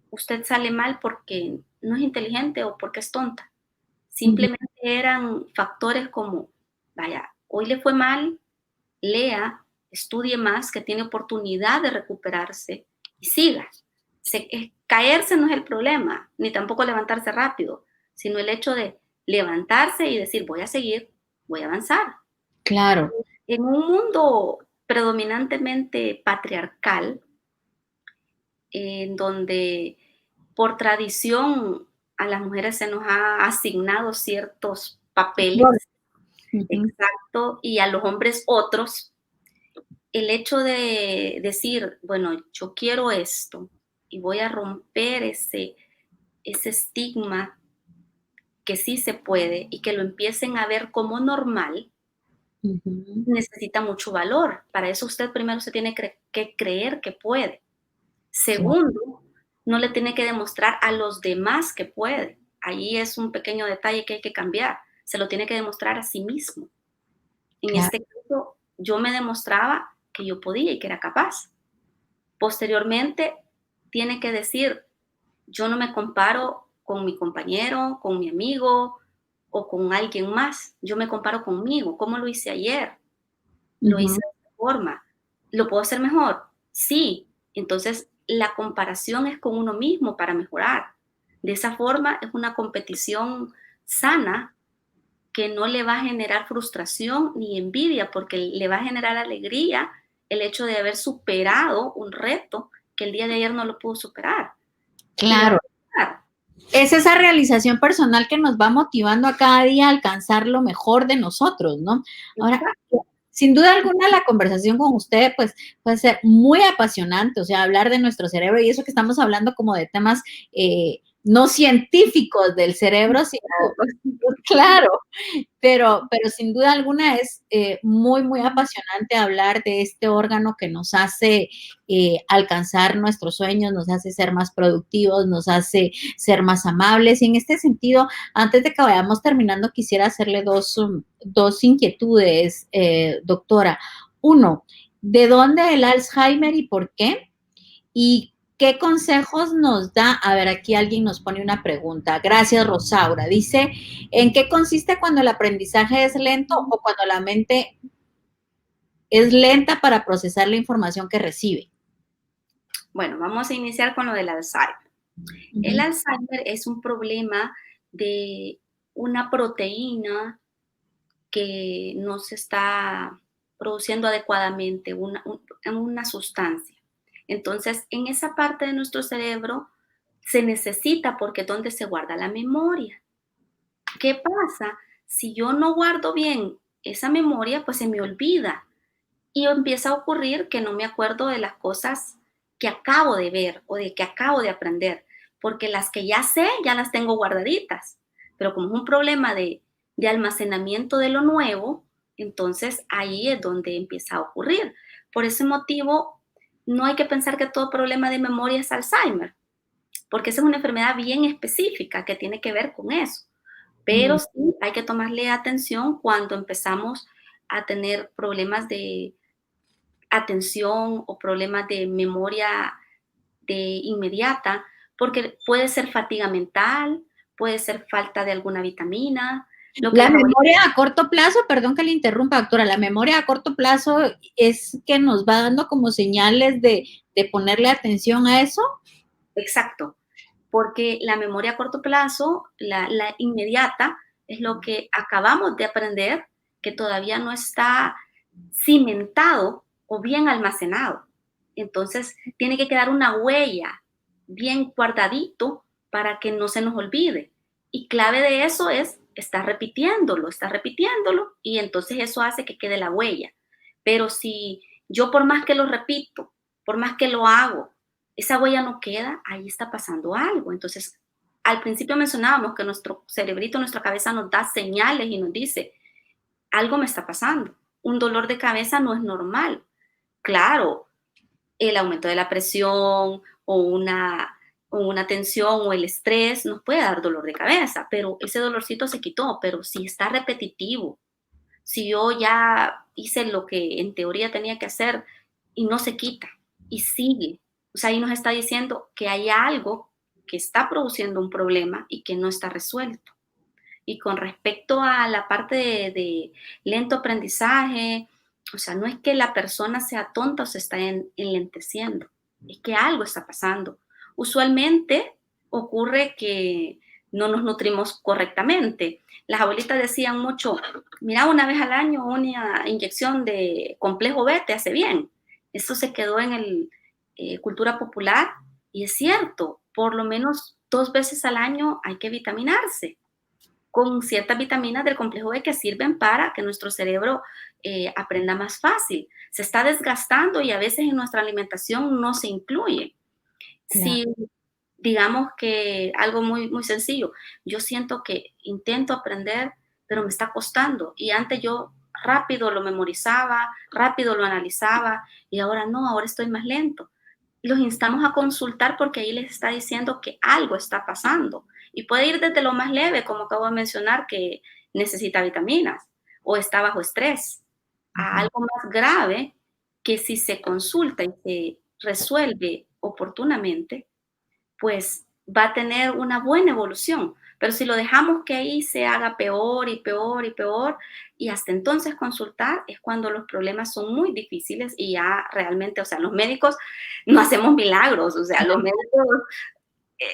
usted sale mal porque no es inteligente o porque es tonta. Ujú. Simplemente eran factores como, vaya, hoy le fue mal, lea, estudie más, que tiene oportunidad de recuperarse y siga. Caerse no es el problema, ni tampoco levantarse rápido, sino el hecho de levantarse y decir, voy a seguir, voy a avanzar. Claro. En un mundo predominantemente patriarcal, en donde por tradición a las mujeres se nos ha asignado ciertos papeles, Ujú. exacto, y a los hombres otros, el hecho de decir, bueno, yo quiero esto y voy a romper ese estigma que sí se puede y que lo empiecen a ver como normal, Ujú. necesita mucho valor. Para eso usted primero se tiene que creer que puede. Claro. Segundo, no le tiene que demostrar a los demás que puede. Ahí es un pequeño detalle que hay que cambiar. Se lo tiene que demostrar a sí mismo. En Claro. este caso, yo me demostraba que yo podía y que era capaz. Posteriormente, tiene que decir, yo no me comparo con mi compañero, con mi amigo o con alguien más. Yo me comparo conmigo. ¿Cómo lo hice ayer? Lo hice Ujú. de esta forma. ¿Lo puedo hacer mejor? Sí. Entonces, la comparación es con uno mismo para mejorar. De esa forma, es una competición sana que no le va a generar frustración ni envidia, porque le va a generar alegría el hecho de haber superado un reto que el día de ayer no lo pudo superar. Y lo va Claro. a lograr. Es esa realización personal que nos va motivando a cada día a alcanzar lo mejor de nosotros, ¿no? Ahora, Exacto. sin duda alguna, la conversación con usted, pues, puede ser muy apasionante, o sea, hablar de nuestro cerebro y eso que estamos hablando como de temas no científicos del cerebro, sino, claro, pero sin duda alguna es muy, muy apasionante hablar de este órgano que nos hace alcanzar nuestros sueños, nos hace ser más productivos, nos hace ser más amables. Y en este sentido, antes de que vayamos terminando, quisiera hacerle dos inquietudes, doctora. Uno, ¿de dónde el Alzheimer y por qué? ¿Y qué consejos nos da? A ver, aquí alguien nos pone una pregunta. Gracias, Rosaura. Dice, ¿en qué consiste cuando el aprendizaje es lento o cuando la mente es lenta para procesar la información que recibe? Bueno, vamos a iniciar con lo del Alzheimer. El Ujú. Alzheimer es un problema de una proteína que no se está produciendo adecuadamente, una sustancia. Entonces, en esa parte de nuestro cerebro se necesita porque es donde se guarda la memoria. ¿Qué pasa? Si yo no guardo bien esa memoria, pues se me olvida y empieza a ocurrir que no me acuerdo de las cosas que acabo de ver o de que acabo de aprender, porque las que ya sé ya las tengo guardaditas, pero como es un problema de almacenamiento de lo nuevo, entonces ahí es donde empieza a ocurrir. Por ese motivo, no hay que pensar que todo problema de memoria es Alzheimer, porque esa es una enfermedad bien específica que tiene que ver con eso. Pero Mm. sí hay que tomarle atención cuando empezamos a tener problemas de atención o problemas de memoria de inmediata, porque puede ser fatiga mental, puede ser falta de alguna vitamina, Lo que La las abuelitas, memoria a corto plazo, perdón que le interrumpa, doctora, la memoria a corto plazo es que nos va dando como señales de ponerle atención a eso. exacto, porque la memoria a corto plazo, la inmediata, es lo que acabamos de aprender que todavía no está cimentado o bien almacenado. Entonces, tiene que quedar una huella bien guardadito para que no se nos olvide. Y clave de eso es estar repitiéndolo y entonces eso hace que quede la huella. Pero si yo por más que lo repito, por más que lo hago, esa huella no queda, ahí está pasando algo. Entonces, al principio mencionábamos que nuestro cerebrito, nuestra cabeza nos da señales y nos dice, algo me está pasando. Un dolor de cabeza no es normal. Claro, el aumento de la presión o una tensión o el estrés nos puede dar dolor de cabeza, pero ese dolorcito se quitó. Pero si está repetitivo, si yo ya hice lo que en teoría tenía que hacer y no se quita y sigue, o sea, ahí nos está diciendo que hay algo que está produciendo un problema y que no está resuelto. Y con respecto a la parte de lento aprendizaje, o sea, no es que la persona sea tonta o se está enlenteciendo, es que algo está pasando. Usualmente ocurre que no nos nutrimos correctamente. Las abuelitas decían mucho, mira, una vez al año una inyección de complejo B te hace bien. Eso se quedó en el cultura popular y es cierto, por lo menos 2 veces al año hay que vitaminarse con ciertas vitaminas del complejo B que sirven para que nuestro cerebro aprenda más fácil. Se está desgastando y a veces en nuestra alimentación no se incluye. Claro. Si digamos que algo muy, muy sencillo, yo siento que intento aprender, pero me está costando. Y antes yo rápido lo memorizaba, rápido lo analizaba y ahora no, ahora estoy más lento. Los instamos a consultar porque ahí les está diciendo que algo está pasando. Y puede ir desde lo más leve, como acabo de mencionar, que necesita vitaminas o está bajo estrés, a Ujú. algo más grave que si se consulta y se resuelve oportunamente, pues va a tener una buena evolución. Pero si lo dejamos que ahí se haga peor y peor y peor, y hasta entonces consultar es cuando los problemas son muy difíciles y ya realmente, o sea, los médicos no hacemos milagros, o sea, los médicos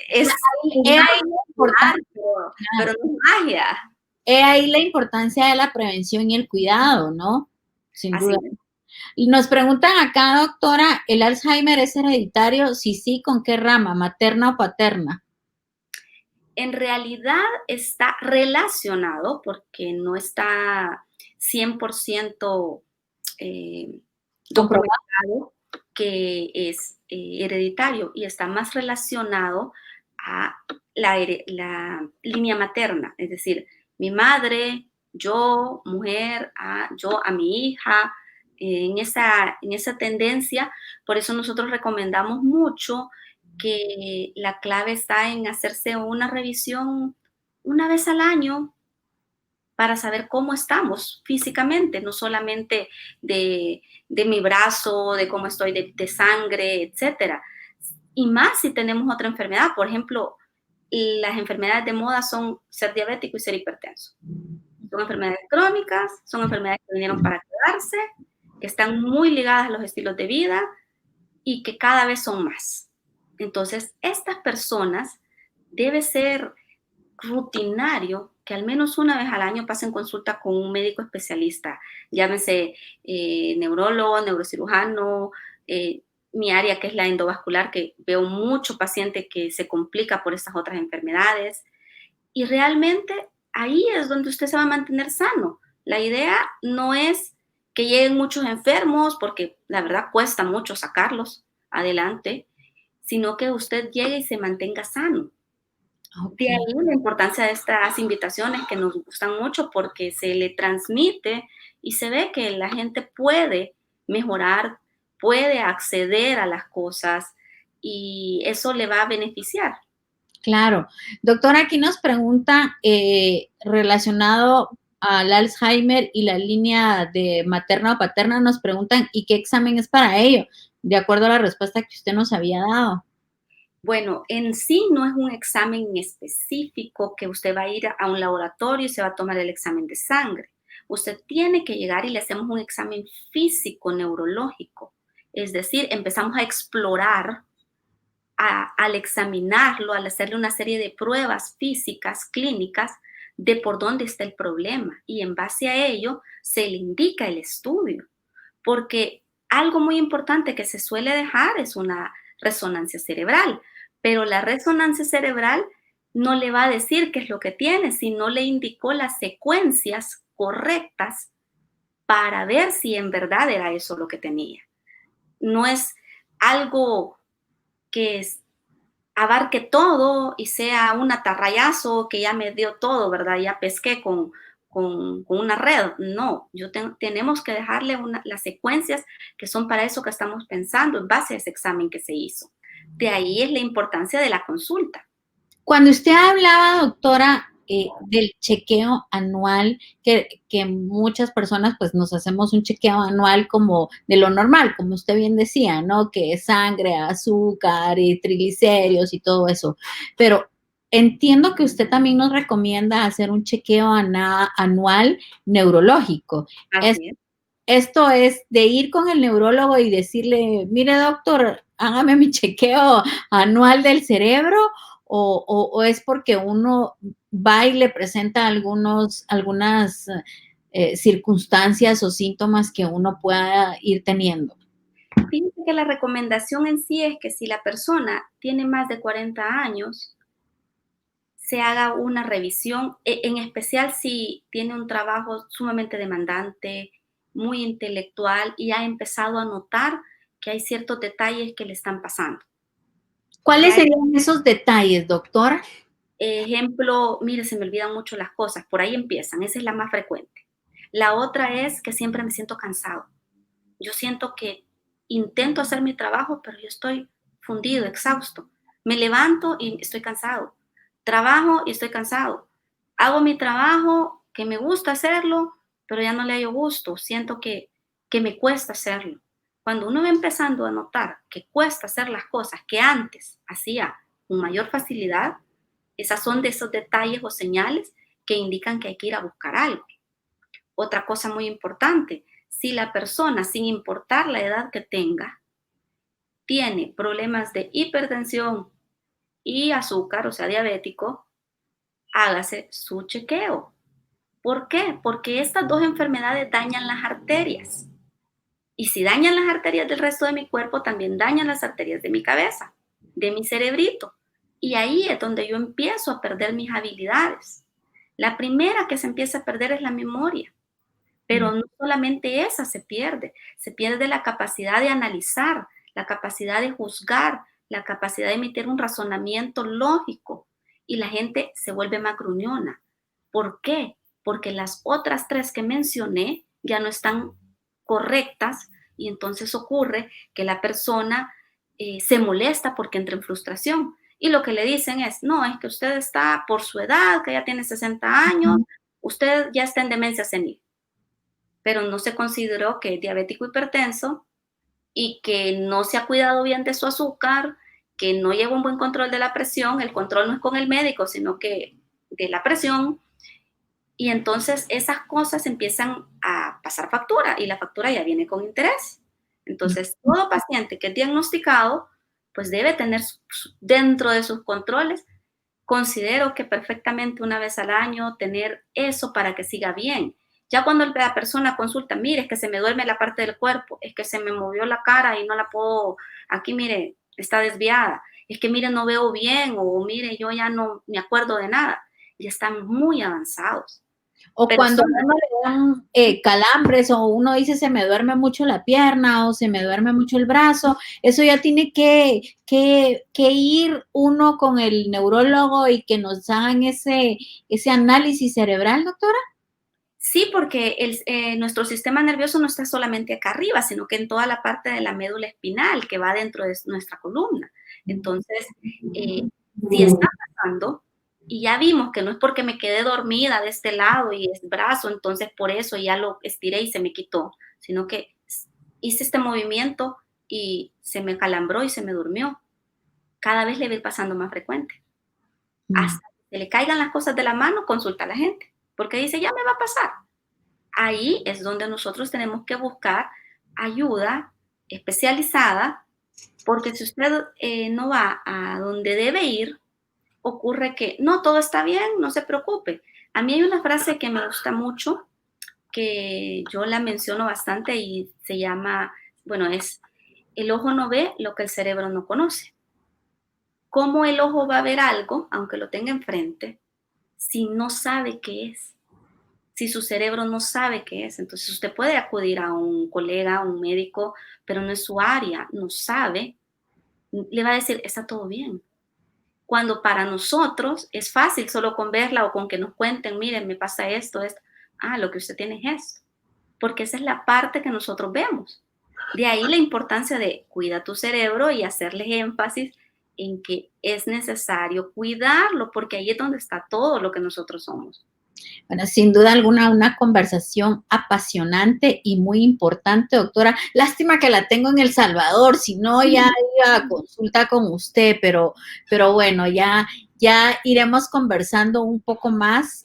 es He un ahí la importancia, arte, pero no es magia. he ahí la importancia de la prevención y el cuidado, ¿no? Sin duda. Así es. Y nos preguntan acá, doctora, ¿el Alzheimer es hereditario? Si sí, ¿con qué rama? ¿Materna o paterna? En realidad está relacionado porque no está 100% eh, ¿Comprobado? documentado que es hereditario y está más relacionado a la línea materna, es decir, mi madre, yo, mujer, yo a mi hija, en esa tendencia, por eso nosotros recomendamos mucho que la clave está en hacerse una revisión una vez al año para saber cómo estamos físicamente, no solamente de mi brazo, de cómo estoy de sangre, etcétera. Y más si tenemos otra enfermedad. Por ejemplo, las enfermedades de moda son ser diabético y ser hipertenso. Son enfermedades crónicas, son enfermedades que vinieron para quedarse, que están muy ligadas a los estilos de vida y que cada vez son más. Entonces, estas personas debe ser rutinario que al menos una vez al año pasen consulta con un médico especialista, llámese neurólogo, neurocirujano, eh, mi área que es la endovascular, que veo mucho paciente que se complica por estas otras enfermedades. Y realmente ahí es donde usted se va a mantener sano. La idea no es que lleguen muchos enfermos, porque la verdad cuesta mucho sacarlos adelante, sino que usted llegue y se mantenga sano. Ok. De ahí la importancia de estas invitaciones que nos gustan mucho porque se le transmite y se ve que la gente puede mejorar, puede acceder a las cosas y eso le va a beneficiar. Claro. Doctora, aquí nos pregunta relacionado al Alzheimer y la línea de materna o paterna, nos preguntan, ¿y qué examen es para ello? De acuerdo a la respuesta que usted nos había dado. Bueno, en sí no es un examen específico que usted va a ir a un laboratorio y se va a tomar el examen de sangre. Usted tiene que llegar y le hacemos un examen físico neurológico. Es decir, empezamos a explorar al examinarlo, al hacerle una serie de pruebas físicas, clínicas, de por dónde está el problema. Y en base a ello se le indica el estudio. Porque algo muy importante que se suele dejar es una resonancia cerebral, pero la resonancia cerebral no le va a decir qué es lo que tiene, sino le indicó las secuencias correctas para ver si en verdad era eso lo que tenía. No es algo que abarque todo y sea un atarrayazo que ya me dio todo, ¿verdad? Ya pesqué con una red. No, tenemos que dejarle las secuencias que son para eso que estamos pensando en base a ese examen que se hizo. De ahí es la importancia de la consulta. Cuando usted hablaba, doctora, del chequeo anual, que muchas personas pues nos hacemos un chequeo anual como de lo normal, como usted bien decía, ¿no? Que es sangre, azúcar y triglicéridos y todo eso. Pero entiendo que usted también nos recomienda hacer un chequeo anual neurológico. Así es. Esto es de ir con el neurólogo y decirle, mire doctor, hágame mi chequeo anual del cerebro, o es porque uno va y le presenta algunas circunstancias o síntomas que uno pueda ir teniendo. Fíjense que la recomendación en sí es que si la persona tiene más de 40 años, se haga una revisión, en especial si tiene un trabajo sumamente demandante, muy intelectual y ha empezado a notar que hay ciertos detalles que le están pasando. ¿Cuáles Ya, serían esos detalles, doctora? ejemplo, mire, se me olvidan mucho las cosas, por ahí empiezan, esa es la más frecuente. La otra es que siempre me siento cansado. Yo siento que intento hacer mi trabajo, pero yo estoy fundido, exhausto. Me levanto y estoy cansado. Trabajo y estoy cansado. Hago mi trabajo, que me gusta hacerlo, pero ya no le hallo gusto. Siento que me cuesta hacerlo. Cuando uno va empezando a notar que cuesta hacer las cosas que antes hacía con mayor facilidad, esas son de esos detalles o señales que indican que hay que ir a buscar algo. Otra cosa muy importante, si la persona, sin importar la edad que tenga, tiene problemas de hipertensión y azúcar, o sea, diabético, hágase su chequeo. ¿Por qué? Porque estas dos enfermedades dañan las arterias. Y si dañan las arterias del resto de mi cuerpo, también dañan las arterias de mi cabeza, de mi cerebrito. Y ahí es donde yo empiezo a perder mis habilidades. La primera que se empieza a perder es la memoria. Pero no solamente esa se pierde la capacidad de analizar, la capacidad de juzgar, la capacidad de emitir un razonamiento lógico y la gente se vuelve más gruñona. ¿Por qué? Porque las otras tres que mencioné ya no están correctas y entonces ocurre que la persona se molesta porque entra en frustración. Y lo que le dicen es, no, es que usted está por su edad, que ya tiene 60 años, usted ya está en demencia senil, pero no se consideró que es diabético hipertenso y que no se ha cuidado bien de su azúcar, que no lleva un buen control de la presión, el control no es con el médico, sino que de la presión, y entonces esas cosas empiezan a pasar factura y la factura ya viene con interés. Entonces, todo paciente que es diagnosticado, pues debe tener dentro de sus controles, considero que perfectamente una vez al año tener eso para que siga bien. Ya cuando la persona consulta, mire, es que se me duerme la parte del cuerpo, es que se me movió la cara y no la puedo, aquí mire, está desviada, es que mire, no veo bien, o mire, yo ya no me acuerdo de nada, y están muy avanzados. O Pero cuando a son, uno le dan calambres o uno dice se me duerme mucho la pierna o se me duerme mucho el brazo, eso ya tiene que ir uno con el neurólogo y que nos hagan ese análisis cerebral, doctora. sí, porque nuestro sistema nervioso no está solamente acá arriba, sino que en toda la parte de la médula espinal que va dentro de nuestra columna. Entonces, si está pasando, y ya vimos que no es porque me quedé dormida de este lado y es brazo, entonces por eso ya lo estiré y se me quitó, sino que hice este movimiento y se me calambró y se me durmió. cada vez le va a ir pasando más frecuente. Mm. Hasta que le caigan las cosas de la mano, consulta a la gente, porque dice, ya me va a pasar. Ahí es donde nosotros tenemos que buscar ayuda especializada, porque si usted no va a donde debe ir, ocurre que no, todo está bien, no se preocupe. A mí hay una frase que me gusta mucho, que yo la menciono bastante y se llama, bueno, es, el ojo no ve lo que el cerebro no conoce. ¿Cómo el ojo va a ver algo, aunque lo tenga enfrente, si no sabe qué es? Si su cerebro no sabe qué es. Entonces usted puede acudir a un colega, a un médico, pero no es su área, no sabe, le va a decir, está todo bien. Cuando para nosotros es fácil solo con verla o con que nos cuenten, miren, me pasa esto, esto. Ah, lo que usted tiene es esto. Porque esa es la parte que nosotros vemos. De ahí la importancia de cuida tu cerebro y hacerle énfasis en que es necesario cuidarlo, porque ahí es donde está todo lo que nosotros somos. Bueno, sin duda alguna, una conversación apasionante y muy importante, doctora. Lástima que la tengo en El Salvador, si no ya iba a consulta con usted, pero bueno, ya iremos conversando un poco más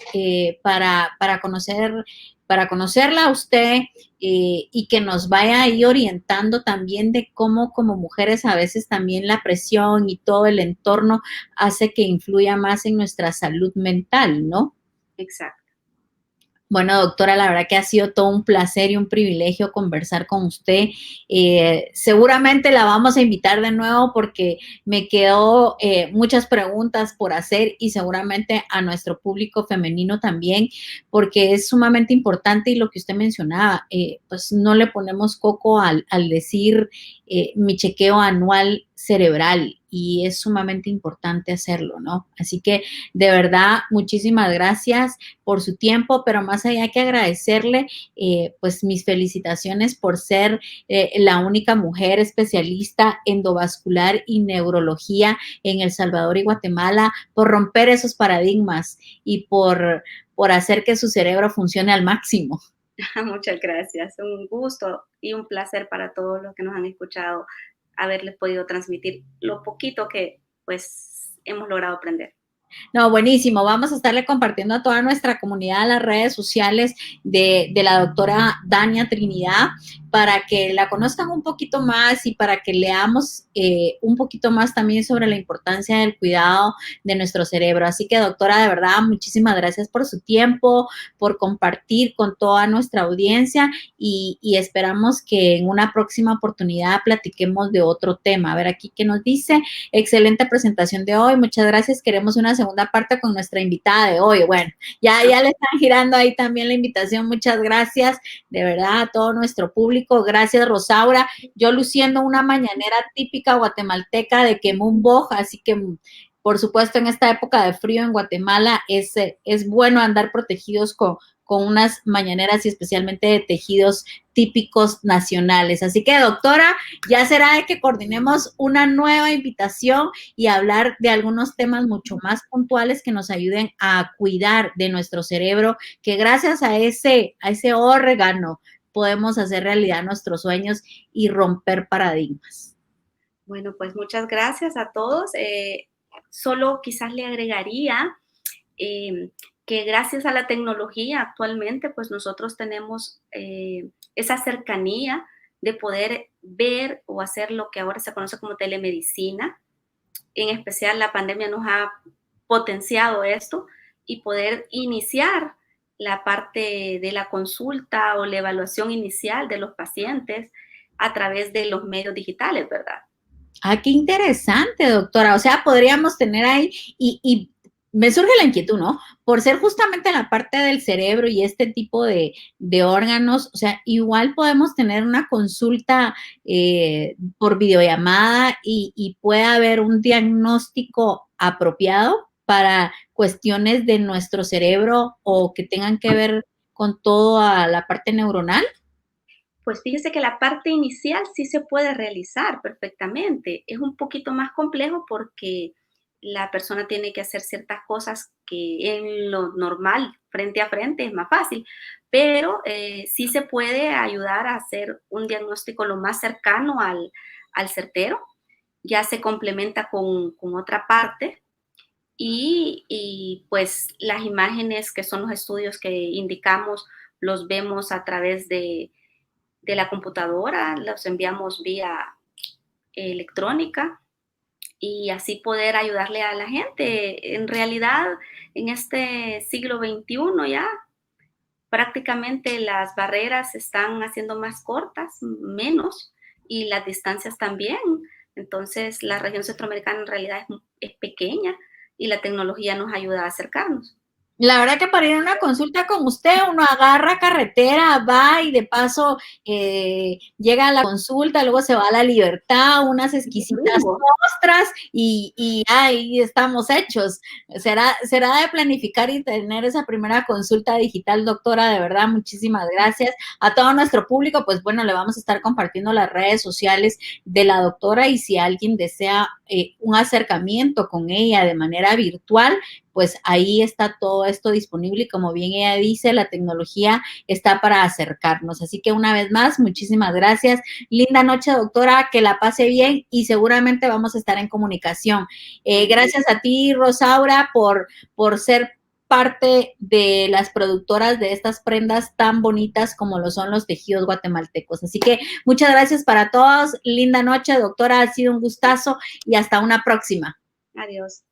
para conocerla a usted y que nos vaya ahí orientando también de cómo como mujeres a veces también la presión y todo el entorno hace que influya más en nuestra salud mental, ¿no? Exacto. Bueno, doctora, la verdad que ha sido todo un placer y un privilegio conversar con usted. Seguramente la vamos a invitar de nuevo porque me quedó muchas preguntas por hacer y seguramente a nuestro público femenino también, porque es sumamente importante y lo que usted mencionaba, pues no le ponemos coco al decir mi chequeo anual cerebral y es sumamente importante hacerlo, ¿no? Así que de verdad, muchísimas gracias por su tiempo, pero más allá que agradecerle, pues mis felicitaciones por ser la única mujer especialista endovascular y neurología en El Salvador y Guatemala, por romper esos paradigmas y por hacer que su cerebro funcione al máximo. Muchas gracias. Un gusto y un placer para todos los que nos han escuchado haberles podido transmitir lo poquito que pues hemos logrado aprender. No, buenísimo. Vamos a estarle compartiendo a toda nuestra comunidad las redes sociales de la doctora Dania Trinidad para que la conozcan un poquito más y para que leamos un poquito más también sobre la importancia del cuidado de nuestro cerebro. Así que, doctora, de verdad, muchísimas gracias por su tiempo, por compartir con toda nuestra audiencia y esperamos que en una próxima oportunidad platiquemos de otro tema. A ver aquí qué nos dice. Excelente presentación de hoy. Muchas gracias. Queremos una segunda parte con nuestra invitada de hoy. Bueno, ya le están girando ahí también la invitación. Muchas gracias, de verdad, a todo nuestro público. Gracias, Rosaura. Yo luciendo una mañanera típica guatemalteca de Quemumboj, así que por supuesto en esta época de frío en Guatemala es bueno andar protegidos con unas mañaneras y especialmente de tejidos típicos nacionales. Así que, doctora, ya será de que coordinemos una nueva invitación y hablar de algunos temas mucho más puntuales que nos ayuden a cuidar de nuestro cerebro, que gracias a ese órgano podemos hacer realidad nuestros sueños y romper paradigmas. Bueno, pues muchas gracias a todos. Solo quizás le agregaría que gracias a la tecnología actualmente, pues nosotros tenemos esa cercanía de poder ver o hacer lo que ahora se conoce como telemedicina. En especial la pandemia nos ha potenciado esto y poder iniciar la parte de la consulta o la evaluación inicial de los pacientes a través de los medios digitales, ¿verdad? Ah, qué interesante, doctora. O sea, podríamos tener ahí y me surge la inquietud, ¿no? Por ser justamente la parte del cerebro y este tipo de órganos, o sea, igual podemos tener una consulta por videollamada y puede haber un diagnóstico apropiado para cuestiones de nuestro cerebro o que tengan que ver con toda la parte neuronal. Pues fíjese que la parte inicial sí se puede realizar perfectamente. Es un poquito más complejo porque la persona tiene que hacer ciertas cosas que en lo normal, frente a frente, es más fácil, pero sí se puede ayudar a hacer un diagnóstico lo más cercano al certero ya se complementa con otra parte y pues las imágenes que son los estudios que indicamos los vemos a través de la computadora, los enviamos vía electrónica y así poder ayudarle a la gente. En realidad, en este siglo XXI ya prácticamente las barreras se están haciendo más cortas, menos, y las distancias también. Entonces, la región centroamericana en realidad es pequeña y la tecnología nos ayuda a acercarnos. La verdad que para ir a una consulta con usted, uno agarra carretera, va y de paso llega a la consulta, luego se va a La Libertad, unas exquisitas ostras y ahí estamos hechos. Será de planificar y tener esa primera consulta digital, doctora, de verdad, muchísimas gracias. A todo nuestro público, pues bueno, le vamos a estar compartiendo las redes sociales de la doctora y si alguien desea un acercamiento con ella de manera virtual, pues ahí está todo esto disponible y como bien ella dice, la tecnología está para acercarnos. Así que una vez más, muchísimas gracias. Linda noche, doctora, que la pase bien y seguramente vamos a estar en comunicación. Gracias a ti, Rosaura, por ser parte de las productoras de estas prendas tan bonitas como lo son los tejidos guatemaltecos. Así que muchas gracias para todos. Linda noche, doctora, ha sido un gustazo y hasta una próxima. Adiós.